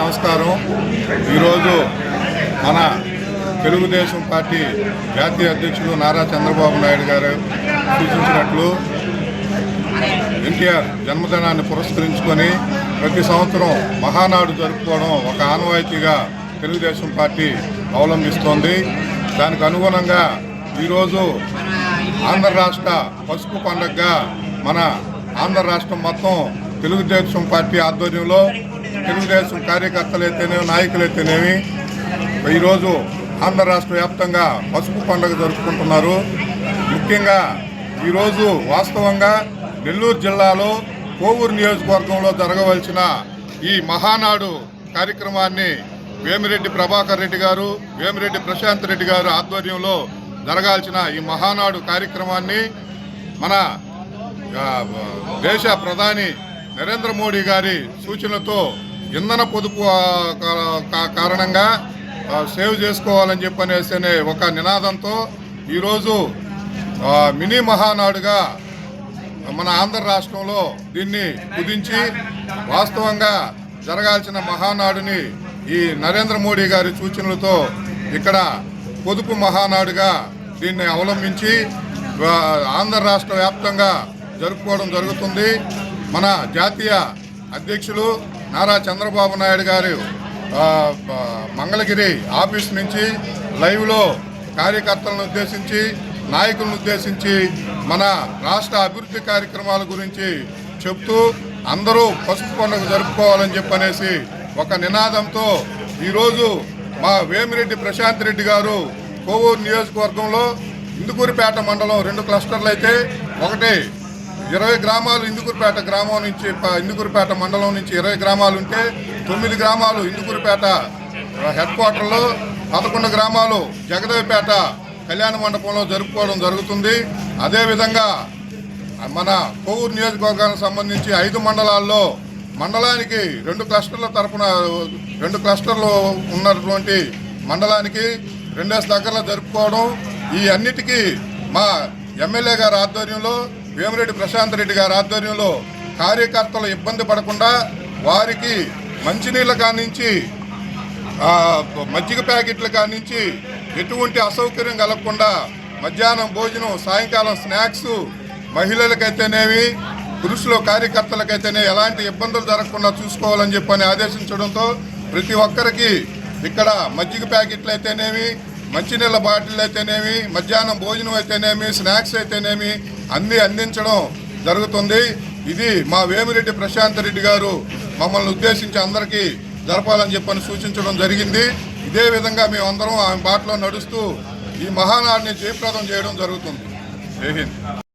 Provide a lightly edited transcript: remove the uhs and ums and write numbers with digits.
నమస్కారం. ఈరోజు మన తెలుగుదేశం పార్టీ జాతీయ అధ్యక్షులు నారా చంద్రబాబు నాయుడు గారు సూచించినట్లు ఎన్టీఆర్ జన్మదినాన్ని పురస్కరించుకొని ప్రతి సంవత్సరం మహానాడు జరుపుకోవడం ఒక ఆనవాయితీగా తెలుగుదేశం పార్టీ అవలంబిస్తోంది. దానికి అనుగుణంగా ఈరోజు ఆంధ్ర రాష్ట్ర పసుపు పండుగగా మన ఆంధ్ర రాష్ట్రం మొత్తం తెలుగుదేశం పార్టీ ఆధ్వర్యంలో తెలుగుదేశం కార్యకర్తలైతేనేమి నాయకులైతేనేమి ఈరోజు ఆంధ్ర రాష్ట్ర వ్యాప్తంగా పసుపు పండుగ జరుపుకుంటున్నారు. ముఖ్యంగా ఈరోజు వాస్తవంగా నెల్లూరు జిల్లాలో కోవూరు నియోజకవర్గంలో జరగవలసిన ఈ మహానాడు కార్యక్రమాన్ని వేమిరెడ్డి ప్రభాకర్ రెడ్డి గారు, వేమిరెడ్డి ప్రశాంత్ రెడ్డి గారు ఆధ్వర్యంలో జరగాల్సిన ఈ మహానాడు కార్యక్రమాన్ని మన దేశ ప్రధాని నరేంద్ర మోడీ గారి సూచనలతో ఇంధన పొదుపు కారణంగా సేవ్ చేసుకోవాలని చెప్పనేసే ఒక నినాదంతో ఈరోజు మినీ మహానాడుగా మన ఆంధ్ర రాష్ట్రంలో దీన్ని కుదించి వాస్తవంగా జరగాల్సిన మహానాడుని ఈ నరేంద్ర మోడీ గారి సూచనలతో ఇక్కడ పొదుపు మహానాడుగా దీన్ని అవలంబించి ఆంధ్ర రాష్ట్ర వ్యాప్తంగా జరుపుకోవడం జరుగుతుంది. మన జాతీయ అధ్యక్షులు నారా చంద్రబాబు నాయుడు గారు మంగళగిరి ఆఫీస్ నుంచి లైవ్లో కార్యకర్తలను ఉద్దేశించి నాయకులను ఉద్దేశించి మన రాష్ట్ర అభివృద్ధి కార్యక్రమాల గురించి చెప్తూ అందరూ పసుపు పండుగ జరుపుకోవాలని చెప్పనేసి ఒక నినాదంతో ఈరోజు మా వేమిరెడ్డి ప్రశాంత్ రెడ్డి గారు కోవూరు నియోజకవర్గంలో ఇందుకూరిపేట మండలం 2 క్లస్టర్లు అయితే ఒకటి 20 గ్రామాలు ఇందుకూరిపేట గ్రామం నుంచి ఇందుకూరిపేట మండలం నుంచి 20 గ్రామాలు ఉంటే 9 గ్రామాలు ఇందుకూరిపేట హెడ్ క్వార్టర్లో 11 గ్రామాలు జగదేవిపేట కళ్యాణ మండపంలో జరుపుకోవడం జరుగుతుంది. అదేవిధంగా మన కోవూరు నియోజకవర్గానికి సంబంధించి 5 మండలాల్లో మండలానికి 2 క్లస్టర్ల తరఫున 2 క్లస్టర్లు ఉన్నటువంటి మండలానికి 2 దగ్గరలో జరుపుకోవడం. ఈ అన్నిటికీ మా ఎమ్మెల్యే గారి ఆధ్వర్యంలో వేమిరెడ్డి ప్రశాంత్ రెడ్డి గారి ఆధ్వర్యంలో కార్యకర్తలు ఇబ్బంది పడకుండా వారికి మంచినీళ్ళ కానించి మజ్జిగ ప్యాకెట్ల కానించి ఎటువంటి అసౌకర్యం కలగకుండా మధ్యాహ్నం భోజనం, సాయంకాలం స్నాక్స్ మహిళలకైతేనేమి పురుషుల కార్యకర్తలకైతేనే ఎలాంటి ఇబ్బందులు జరగకుండా చూసుకోవాలని చెప్పని ఆదేశించడంతో ప్రతి ఒక్కరికి ఇక్కడ మజ్జిగ ప్యాకెట్లు అయితేనేమి, మంచినీళ్ళ బాటిల్ అయితేనేమి, మధ్యాహ్నం భోజనం అయితేనేమి, స్నాక్స్ అయితేనేమి అన్నీ అందించడం జరుగుతుంది. ఇది మా వేమిరెడ్డి ప్రశాంత్ రెడ్డి గారు మమ్మల్ని ఉద్దేశించి అందరికీ జరపాలని చెప్పని సూచించడం జరిగింది. ఇదే విధంగా మేమందరం ఆమె బాటలో నడుస్తూ ఈ మహానాడిని జయప్రదం చేయడం జరుగుతుంది. జై హింద్.